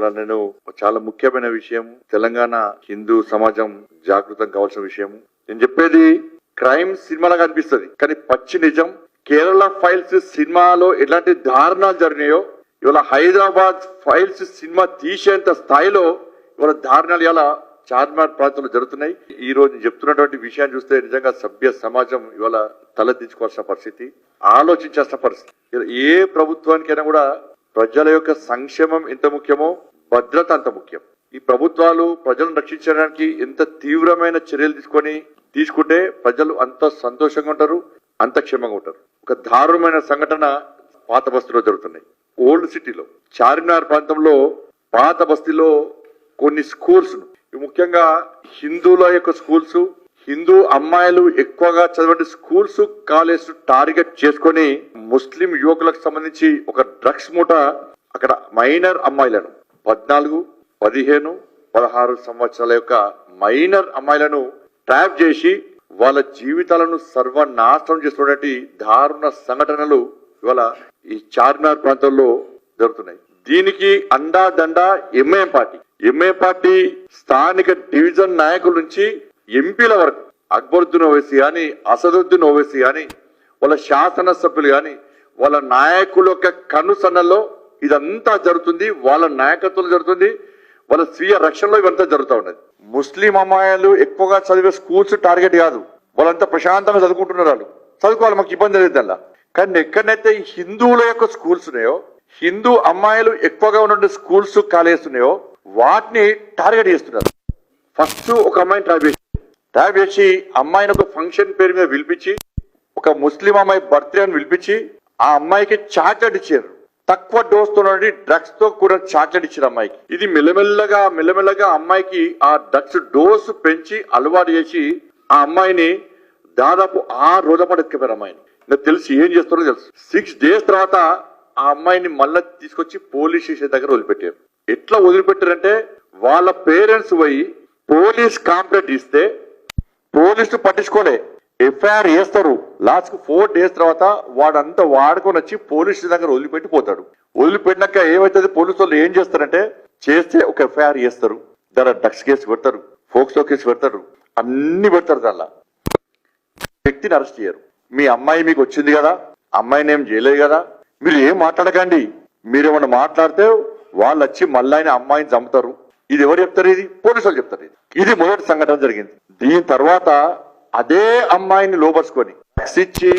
ఇవాళ నేను చాలా ముఖ్యమైన విషయం, తెలంగాణ హిందూ సమాజం జాగృతం కావాల్సిన విషయం. నేను చెప్పేది క్రైమ్ సినిమాలాగా అనిపిస్తుంది, కానీ పచ్చి నిజం. కేరళ ఫైల్స్ సినిమాలో ఎలాంటి దారుణాలు జరిగినాయో ఇవాళ హైదరాబాద్ ఫైల్స్ సినిమా తీసేంత స్థాయిలో ఇవాళ దారుణాలు ఇలా చార్మినార్ ప్రాంతంలో జరుగుతున్నాయి. ఈ రోజు చెప్తున్నటువంటి విషయాన్ని చూస్తే నిజంగా సభ్య సమాజం ఇవాళ తలదించుకోవాల్సిన పరిస్థితి, ఆలోచించాల్సిన పరిస్థితి. ఏ ప్రభుత్వానికైనా కూడా ప్రజల యొక్క సంక్షేమం ఎంత ముఖ్యమో భద్రత అంత ముఖ్యం. ఈ ప్రభుత్వాలు ప్రజలను రక్షించడానికి ఎంత తీవ్రమైన చర్యలు తీసుకుంటే ప్రజలు అంత సంతోషంగా ఉంటారు, అంత క్షేమంగా ఉంటారు. ఒక దారుణమైన సంఘటన పాత బస్తీలో జరుగుతున్నాయి. ఓల్డ్ సిటీలో చార్మినార్ ప్రాంతంలో పాత బస్తీలో కొన్ని స్కూల్స్, ముఖ్యంగా హిందువుల యొక్క స్కూల్స్, హిందూ అమ్మాయిలు ఎక్కువగా చదివే స్కూల్స్ కాలేజ్ టార్గెట్ చేసుకొని ముస్లిం యువకులకు సంబంధించి ఒక డ్రగ్స్ మూట అక్కడ మైనర్ అమ్మాయిలను 14, 15, 16 సంవత్సరాల యొక్క మైనర్ అమ్మాయిలను ట్రాప్ చేసి వాళ్ళ జీవితాలను సర్వనాశనం చేస్తున్నటువంటి దారుణ సంఘటనలు ఇవాళ ఈ చార్మినార్ ప్రాంతంలో జరుగుతున్నాయి. దీనికి అండాదండ ఎంఐఎం పార్టీ స్థానిక డివిజన్ నాయకుల నుంచి ఎంపీల వరకు అక్బరుద్దీన్ ఓవైసీ గాని, అసదుద్దీన్ ఓవైసీ గాని, వాళ్ళ శాసనసభ్యులు గాని, వాళ్ళ నాయకుల యొక్క కనుసన్నల్లో ఇదంతా జరుగుతుంది. వాళ్ళ నాయకత్వంలో జరుగుతుంది, వాళ్ళ స్వీయ రక్షణలో ఇవంతా జరుగుతూ ఉన్నది. ముస్లిం అమ్మాయిలు ఎక్కువగా చదివే స్కూల్స్ టార్గెట్ కాదు, వాళ్ళంతా ప్రశాంతంగా చదువుకుంటున్నారు. వాళ్ళు చదువుకోవాలి, మాకు ఇబ్బంది లేదు అలా. కానీ ఎక్కడైతే హిందువుల యొక్క స్కూల్స్ ఉన్నాయో, హిందూ అమ్మాయిలు ఎక్కువగా ఉన్న స్కూల్స్ కాలేజెస్ ఉన్నాయో వాటిని టార్గెట్ చేస్తున్నారు. ఫస్ట్ ఒక అమ్మాయిని ట్రాప్ చేసి అమ్మాయిని ఒక ఫంక్షన్ పేరు మీద పిలిపించి, ఒక ముస్లిం అమ్మాయి బర్త్డే అని పిలిపించి ఆ అమ్మాయికి చాక్లెట్ ఇచ్చారు. తక్కువ డోస్ తో డ్రగ్స్ తో కూడా చాక్లెట్ ఇచ్చారు అమ్మాయికి. ఇది మెల్లమెల్లగా అమ్మాయికి ఆ డ్రగ్స్ డోస్ పెంచి అలవాటు చేసి ఆ అమ్మాయిని దాదాపు 6 రోజుల పాటు ఎత్తుకపోయారు. అమ్మాయిని నాకు తెలిసి ఏం చేస్తారో తెలుసు. 6 days తర్వాత ఆ అమ్మాయిని మళ్ళా తీసుకొచ్చి పోలీస్ స్టేషన్ దగ్గర వదిలిపెట్టారు. ఎట్లా వదిలిపెట్టారంటే వాళ్ళ పేరెంట్స్ పోయి పోలీస్ కంప్లైంట్ ఇస్తే పోలీసులు పట్టించుకోలే, ఎఫ్ఐఆర్ చేస్తారు. లాస్ట్ 4 days తర్వాత వాడంతా వాడుకొని వచ్చి పోలీస్ దగ్గర వదిలిపెట్టి పోతాడు. వదిలిపెట్టినాక ఏమైతుంది, పోలీసు వాళ్ళు ఏం చేస్తారంటే చేస్తే ఒక ఎఫ్ఐఆర్ చేస్తారు, దాని డ్రగ్స్ కేసు పెడతారు, ఫోక్సో కేసు పెడతారు, అన్ని పెడతారు. దానిలో వ్యక్తిని అరెస్ట్ చేయరు. మీ అమ్మాయి మీకు వచ్చింది కదా, అమ్మాయిని ఏం చేయలేదు కదా, మీరు ఏం మాట్లాడకండి. మీరేమన్నా మాట్లాడితే వాళ్ళు వచ్చి మళ్ళీ అమ్మాయిని చంపుతారు. ఇది ఎవరు చెప్తారు? ఇది పోలీసు వాళ్ళు చెప్తారు. ఇది మొదటి సంఘటన జరిగింది. దీని తర్వాత అదే అమ్మాయిని లోపరుచుకొని ఇచ్చి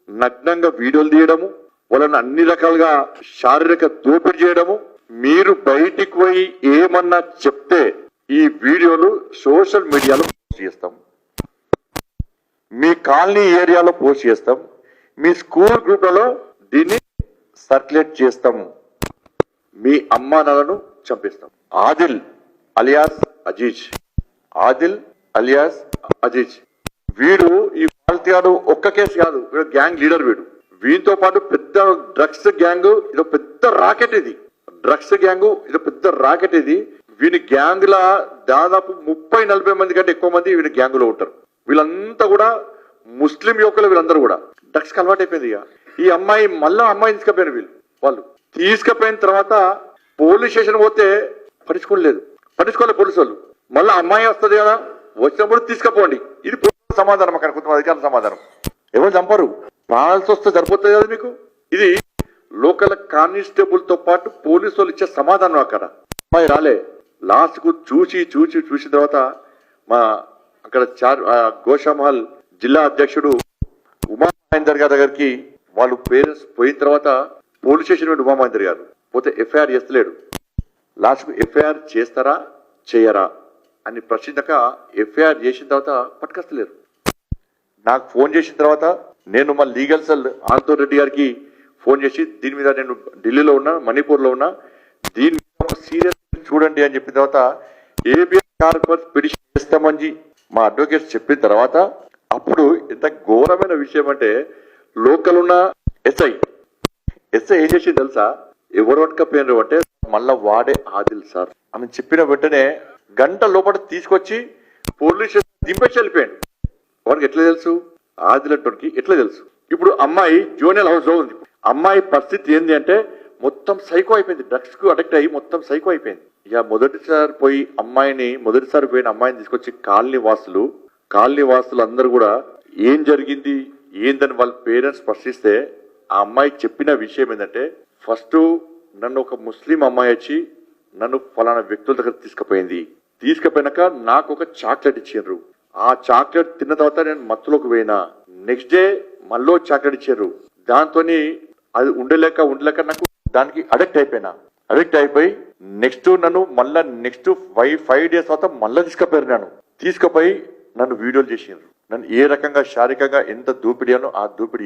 నగ్నంగా వీడియోలు తీయడము, వాళ్ళని అన్ని రకాలుగా శారీరక దోపిడీ చేయడము. మీరు బయటికి పోయి ఏమన్నా చెప్తే ఈ వీడియోలు సోషల్ మీడియాలో పోస్ట్ చేస్తాం, మీ కాలనీ ఏరియాలో పోస్ట్ చేస్తాం, మీ స్కూల్ గ్రూప్లలో దీన్ని సర్క్యులేట్ చేస్తాము, మీ అమ్మానాలను చంపేస్తాం. ఆదిల్ అలియాస్ అజీజ్ వీడు ఈ పాల్తీగాడు ఒక్క కేసు కాదు, వీడు గ్యాంగ్ లీడర్. వీటితో పాటు పెద్ద డ్రగ్స్ గ్యాంగ్, ఇదో పెద్ద రాకెట్. ఇది వీని గ్యాంగ్ లా దాదాపు 30-40 మంది కంటే ఎక్కువ మంది వీని గ్యాంగ్ లో ఉంటారు. వీళ్ళంతా కూడా ముస్లిం యువకులు. వీళ్ళందరూ కూడా డ్రగ్స్ కి అలవాటు అయిపోయింది. ఈ అమ్మాయి మళ్ళా అమ్మాయిని తీసుకుపోయారు. వాళ్ళు తీసుకుపోయిన తర్వాత పోలీస్ స్టేషన్ పోతే పట్టించుకోలే పోలీసు వాళ్ళు. మళ్ళీ అమ్మాయి వస్తుంది కదా, వచ్చినప్పుడు తీసుకుపోండి. ఇది సమాధానం. అక్కడ కొంత అధికారుల సమాధానం. ఎవరు చంపరు, ప్రాణాలతో వస్తే సరిపోతుంది కదా మీకు. ఇది లోకల్ కానిస్టేబుల్ తో పాటు పోలీసు వాళ్ళు ఇచ్చే సమాధానం. అక్కడ అమ్మాయి రాలే. లాస్ట్ కు చూసిన తర్వాత మా అక్కడ గోషామహల్ జిల్లా అధ్యక్షుడు ఉమా మహేందర్ గారి దగ్గరికి వాళ్ళు పేరెంట్స్ పోయిన తర్వాత పోలీస్ స్టేషన్ ఉమా మహేందర్ గారు పోతే ఎఫ్ఐఆర్ చేస్తలేడు. లాస్ట్ కు ఎఫ్ఐఆర్ చేస్తారా చేయరా అని ప్రశ్నించాక ఎఫ్ఐఆర్ చేసిన తర్వాత పట్టుకొస్తలేరు. నాకు ఫోన్ చేసిన తర్వాత నేను మా లీగల్ సెల్ ఆంతోన్ రెడ్డి గారికి ఫోన్ చేసి దీని మీద నేను ఢిల్లీలో ఉన్నా, మణిపూర్ లో ఉన్నా, దీని మీద సీరియస్ చూడండి అని చెప్పిన తర్వాత ఏబిఎస్ కార్పస్ పిటిషన్ చేస్తామని మా అడ్వకేట్స్ చెప్పిన తర్వాత అప్పుడు ఎంత ఘోరమైన విషయం అంటే లోకల్ ఉన్న ఎస్ఐ ఏం చేసి తెలుసా, ఎవరు పట్టుకపోయినారు అంటే మళ్ళా వాడే ఆదిల్ సార్ అని చెప్పిన వెంటనే గంట లోపల తీసుకొచ్చి పోలీస్ స్టేషన్ దింపేసి వెళ్ళిపోయాడు. వాడికి ఎట్లా తెలుసు, ఆదిల్ అంటోనికి ఎట్లా తెలుసు? ఇప్పుడు అమ్మాయి జూనియర్ హౌస్ లో ఉంది. అమ్మాయి పరిస్థితి ఏంటి అంటే మొత్తం సైకో అయిపోయింది, డ్రగ్స్ కు అడిక్ట్ అయ్యి మొత్తం సైకో అయిపోయింది. ఇక మొదటిసారి పోయిన అమ్మాయిని తీసుకొచ్చి కాలనీ వాసులు అందరూ కూడా ఏం జరిగింది ఏందని వాళ్ళ పేరెంట్స్ ప్రశ్నిస్తే ఆ అమ్మాయి చెప్పిన విషయం ఏంటంటే, ఫస్ట్ నన్ను ఒక ముస్లిం అమ్మాయి వచ్చి నన్ను ఫలానా వ్యక్తుల దగ్గర తీసుకుపోయినాక నాకు ఒక చాక్లెట్ ఇచ్చిండ్రు. ఆ చాక్లెట్ తిన్న తర్వాత నేను మత్తులోకి పోయినా. నెక్స్ట్ డే మళ్ళీ చాక్లెట్ ఇచ్చారు. దాంతో అది ఉండలేక నాకు దానికి అడిక్ట్ అయిపోయి నన్ను మళ్ళా నెక్స్ట్ 5 days తర్వాత మళ్ళీ తీసుకుపోయి నన్ను వీడియోలు చేసిండ్రు. నన్ను ఏ రకంగా శారీరకంగా ఎంత దోపిడీనో ఆ దోపిడీ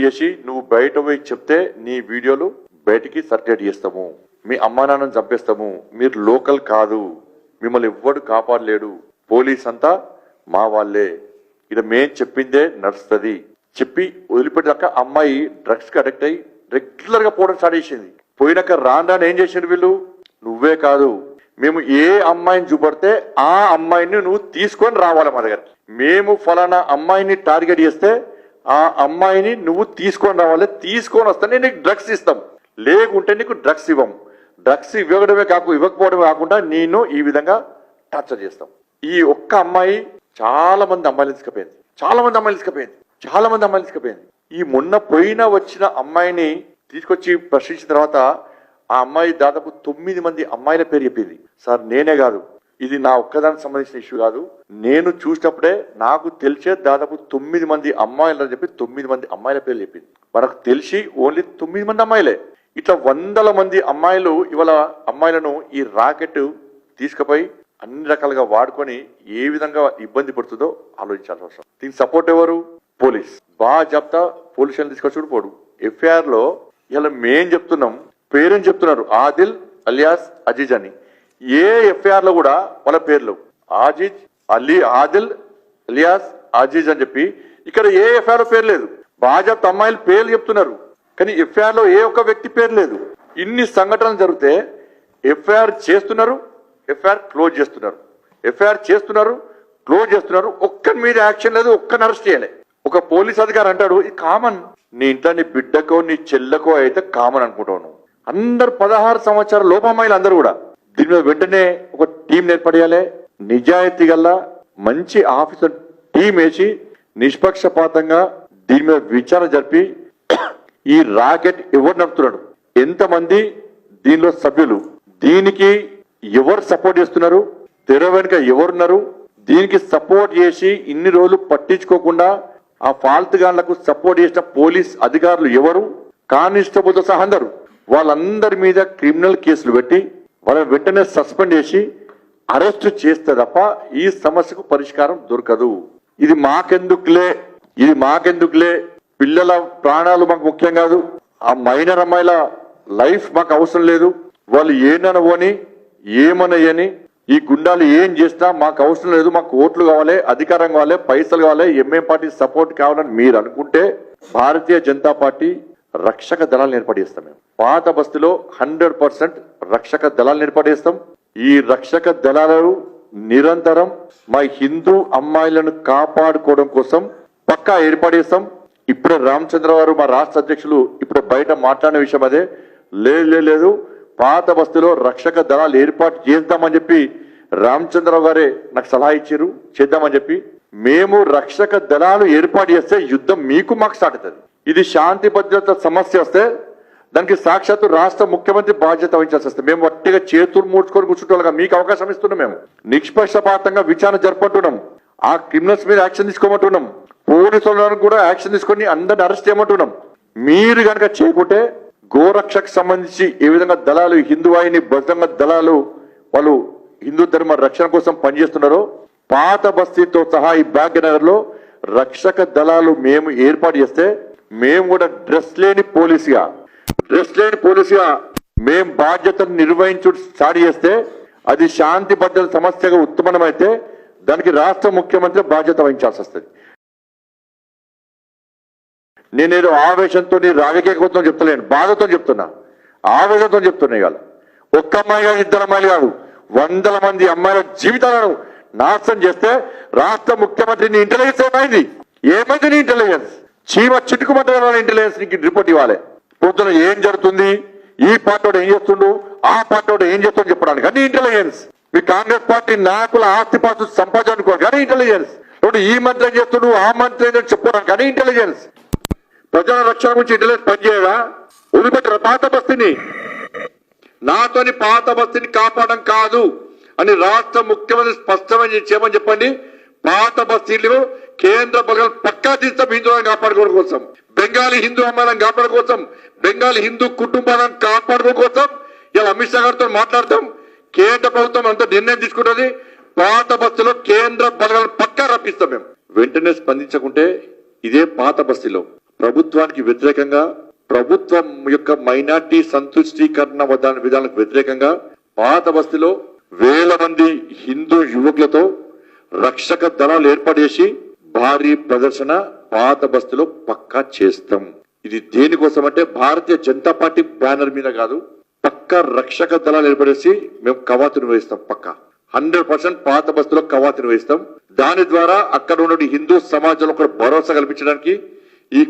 చేసి నువ్వు బయట పోయి చెప్తే నీ వీడియోలు బయటికి సర్క్యులేట్ చేస్తాము, మీ అమ్మా నాన్నని చంపేస్తాము, మీరు లోకల్ కాదు, మిమ్మల్ని ఎవ్వడు కాపాడలేడు, పోలీస్ అంతా మా వాళ్ళే, ఇక్కడ మేం చెప్పిందే నడుస్తుంది చెప్పి వదిలిపెట్టాక అమ్మాయి డ్రగ్స్ కి అడిక్ట్ అయ్యి రెగ్యులర్ గా పోవడం స్టార్ట్ చేసింది. పోయినాక రాను ఏం చేసిండు వీళ్ళు, నువ్వే కాదు మేము ఏ అమ్మాయిని చూపడితే ఆ అమ్మాయిని నువ్వు తీసుకొని రావాలి మా దగ్గర, మేము ఫలానా అమ్మాయిని టార్గెట్ చేస్తే ఆ అమ్మాయిని నువ్వు తీసుకొని రావాలి, తీసుకొని వస్తే నీకు డ్రగ్స్ ఇస్తాం, లేకుంటే నీకు డ్రగ్స్ ఇవ్వం, డ్రగ్స్ ఇవ్వకపోవడమే కాకుండా నేను ఈ విధంగా టార్చర్ చేస్తాం. ఈ ఒక్క అమ్మాయి చాలా మంది అమ్మాయిలు తీసుకుపోయింది. ఈ మొన్న వచ్చిన అమ్మాయిని తీసుకొచ్చి ప్రశ్నించిన తర్వాత ఆ అమ్మాయి దాదాపు 9 మంది అమ్మాయిల పేరు చెప్పింది. సార్ నేనే కాదు, ఇది నా ఒక్కదానికి సంబంధించిన ఇష్యూ కాదు, నేను చూసినప్పుడే నాకు తెలిసే దాదాపు 9 మంది అమ్మాయిలు అని చెప్పి 9 మంది అమ్మాయిల పేర్లు చెప్పింది. మనకు తెలిసి ఓన్లీ 9 మంది అమ్మాయిలే. ఇట్లా 100ల మంది అమ్మాయిలు ఇవాళ అమ్మాయిలను ఈ రాకెట్ తీసుకుపోయి అన్ని రకాలుగా వాడుకొని ఏ విధంగా ఇబ్బంది పడుతుందో ఆలోచించాల్సిన అవసరం. దీనికి సపోర్ట్ ఎవరు? పోలీస్. బాగా చెప్తా పోలీసులను తీసుకొచ్చి పోడు. ఎఫ్ఐఆర్ లో ఇలా మేం చెప్తున్నాం, పేరెంట్స్ చెప్తున్నారు ఆదిల్ అలియాస్ అజీజ్ అని. ఏ ఎఫ్ఐఆర్ లో కూడా వాళ్ళ పేర్లు ఆదిల్ అలియాస్ అజీజ్ అని చెప్పి ఇక్కడ ఏ ఎఫ్ఐఆర్ పేరు లేదు. బాజాప్త అమ్మాయిల పేర్లు చెప్తున్నారు కానీ ఎఫ్ఐఆర్ లో ఏ ఒక్క వ్యక్తి పేరు లేదు. ఇన్ని సంఘటనలు జరిగితే ఎఫ్ఐఆర్ చేస్తున్నారు, ఎఫ్ఐఆర్ క్లోజ్ చేస్తున్నారు, ఒక్కరి మీద యాక్షన్ లేదు, ఒక్కరిని అరెస్ట్ చేయలే. ఒక పోలీస్ అధికారి అంటాడు ఇది కామన్, నీ ఇంట్లో నీ బిడ్డకో నీ చెల్లెకో అయితే కామన్ అనుకుంటాను. అందరు 16 సంవత్సరాల లోపు అమ్మాయిలు అందరూ కూడా దీని మీద వెంటనే ఒక టీం ఏర్పడేయాలి, నిజాయితీ గల మంచి ఆఫీసర్ టీం వేసి నిష్పక్షపాతంగా దీని మీద విచారణ జరిపి ఈ రాకెట్ ఎవరు నడుపుతున్నాడు, ఎంతమంది దీనిలో సభ్యులు, దీనికి ఎవరు సపోర్ట్ చేస్తున్నారు, తెర వెనుక ఎవరున్నారు, దీనికి సపోర్ట్ చేసి ఇన్ని రోజులు పట్టించుకోకుండా ఆ ఫాల్త్ గాన్లకు సపోర్ట్ చేసిన పోలీస్ అధికారులు ఎవరు, కానిస్టేబుల్ తో సహా అందరు, వాళ్ళందరి మీద క్రిమినల్ కేసులు పెట్టి వాళ్ళని వెంటనే సస్పెండ్ చేసి అరెస్ట్ చేస్తే తప్ప ఈ సమస్యకు పరిష్కారం దొరకదు. ఇది మాకెందుకులే, పిల్లల ప్రాణాలు మాకు ముఖ్యం కాదు, ఆ మైనర్ అమ్మాయిల లైఫ్ మాకు అవసరం లేదు, వాళ్ళు ఏమనని ఈ గుండాలు ఏం చేసినా మాకు అవసరం లేదు, మాకు ఓట్లు కావాలి, అధికారం కావాలి, పైసలు కావాలి, ఎంఎం పార్టీ సపోర్ట్ కావాలని మీరు అనుకుంటే భారతీయ జనతా పార్టీ రక్షక దళాలను ఏర్పడేస్తాం. మేము పాత బస్తీలో 100% రక్షక దళాలను ఏర్పడేస్తాం. ఈ రక్షక దళాలు నిరంతరం మా హిందూ అమ్మాయిలను కాపాడుకోవడం కోసం పక్కా ఏర్పడేస్తాం. ఇప్పుడే రామచంద్ర గారు మా రాష్ట్ర అధ్యక్షులు ఇప్పుడు బయట మాట్లాడిన విషయం అదే, లేదు పాత బస్తీలో రక్షక దళాలు ఏర్పాటు చేద్దామని చెప్పి రామచంద్రరావు గారే నాకు సలహా ఇచ్చారు, చేద్దామని చెప్పి. మేము రక్షక దళాలు ఏర్పాటు చేస్తే యుద్ధం మాకు స్టార్ట్ అవుతుంది. ఇది శాంతి భద్రత సమస్య వస్తే దానికి సాక్షాత్తు రాష్ట్ర ముఖ్యమంత్రి బాధ్యత వహించాల్సి వస్తుంది. మేము వట్టిగా చేతులు మూడ్చుకొని కూర్చుంటోళ్ళగా మీకు అవకాశం ఇస్తున్నాం, మేము నిష్పక్షపాతంగా విచారణ జరపట్టున్నాం, ఆ క్రిమినల్స్ మీద యాక్షన్ తీసుకోమంటున్నాం, పోలీసులను కూడా యాక్షన్ తీసుకొని అందరిని అరెస్ట్ చేయమంటున్నాం. మీరు కనుక చేయకుంటే గోరక్షకు సంబంధించి ఏ విధంగా దళాలు హిందూ వాహిని బజరంగ దళాలు వాళ్ళు హిందూ ధర్మ రక్షణ కోసం పనిచేస్తున్నారో పాత బస్తీతో సహా ఈ భాగ్యనగర్ లో రక్షక దళాలు మేము ఏర్పాటు చేస్తే మేము కూడా డ్రెస్ లేని పోలీసుగా మేము బాధ్యతను నిర్వహించు స్టార్ట్ చేస్తే అది శాంతి భద్రత సమస్యగా ఉత్పన్నమైతే దానికి రాష్ట్ర ముఖ్యమంత్రి బాధ్యత వహించాల్సి వస్తుంది. నేనేదో ఆవేశంతో రాజకీయతో చెప్తలేను, బాధతో చెప్తున్నా, ఆవేశంతో చెప్తున్నా. ఇవాళ ఒక్క అమ్మాయి కాదు, 2 అమ్మాయిలు కాదు, 100ల మంది అమ్మాయిల జీవితాలను నాశనం చేస్తే రాష్ట్ర ముఖ్యమంత్రి నీ ఇంటెలిజెన్స్ ఏమైంది నీ ఇంటెలిజెన్స్? చీమ చిటుకుమంటే ఇంటెలిజెన్స్ నీకు రిపోర్ట్ ఇవ్వాలి. పొద్దున ఏం జరుగుతుంది, ఈ పార్టీ ఏం చేస్తుండు, ఆ పార్టీ వాడు ఏం చేస్తామని చెప్పడానికి కానీ ఇంటెలిజెన్స్. మీ కాంగ్రెస్ పార్టీ నాయకుల ఆస్తిపాస్తు సంపాదించుకో కానీ ఇంటెలిజెన్స్. ఇప్పుడు ఈ మంత్రి ఏం చేస్తున్నాడు ఆ మంత్రి ఏం చెప్పుకోవడానికి కానీ ఇంటెలిజెన్స్. ప్రజల రక్షణ గురించి ఇంటెలిజెన్స్ పనిచేయదా? వదిలిపెట్టరా పాత బస్తీని? నాతోని పాత బస్తీని కాపాడడం కాదు అని రాష్ట్ర ముఖ్యమంత్రి స్పష్టంగా చేయమని చెప్పండి. పాత బస్తీలు కేంద్ర బలగాలు పక్కా తీస్తాం హిందువులను కాపాడుకోవడం కోసం, బెంగాలీ హిందూ అమ్మాయిలను కాపాడుకోవడం కోసం, బెంగాలీ హిందూ కుటుంబాలను కాపాడుకోవడం కోసం ఇలా అమిత్ షా గారితో మాట్లాడతాం. కేంద్ర ప్రభుత్వం అంతా నిర్ణయం తీసుకుంటుంది. పాత బస్తీలో కేంద్ర బలగాలు పక్కా రప్పిస్తాం. మేము వెంటనే స్పందించకుంటే ఇదే పాత బస్తీలో ప్రభుత్వానికి వ్యతిరేకంగా, ప్రభుత్వం యొక్క మైనార్టీ సంతుష్టీకరణ విధానాలకు వ్యతిరేకంగా పాత బస్తీలో వేల మంది హిందూ యువకులతో రక్షక దళాలు ఏర్పాటు చేసి భారీ ప్రదర్శన పాత బస్తీలో పక్కా చేస్తాం. ఇది దేనికోసం అంటే భారతీయ జనతా పార్టీ బ్యానర్ మీద కాదు, పక్కా రక్షక దళాలు ఏర్పడేసి మేము కవాతు నిర్వహిస్తాం. పక్కా 100% పాత బస్తీలో కవాతు నిర్వహిస్తాం. దాని ద్వారా అక్కడ ఉన్న హిందూ సమాజంలో ఒక భరోసా కల్పించడానికి, ఈ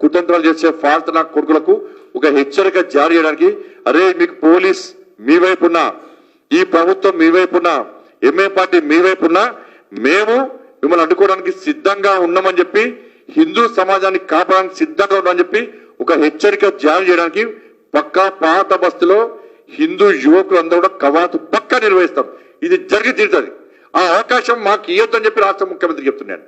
కుతంత్రాలు చేసే ఫాల్త్ నా కొడుకులకు ఒక హెచ్చరిక జారీ చేయడానికి, అరే మీకు పోలీస్ మీ వైపున్నా, ఈ ప్రభుత్వం మీ వైపున్నా, ఎంఏ పార్టీ మీ వైపున్నా, మేము మిమ్మల్ని అడ్డుకోవడానికి సిద్ధంగా ఉన్నామని చెప్పి, హిందూ సమాజాన్ని కాపాడడానికి సిద్ధంగా ఉన్నామని చెప్పి ఒక హెచ్చరిక జారీ చేయడానికి పక్కా పాత బస్తీలో హిందూ యువకులందరూ కూడా కవాతు పక్కా నిర్వహిస్తాం. ఇది జరిగి తీరుతుంది. ఆ అవకాశం మాకు ఇవ్వద్దని చెప్పి రాష్ట్ర ముఖ్యమంత్రి చెప్తున్నాను.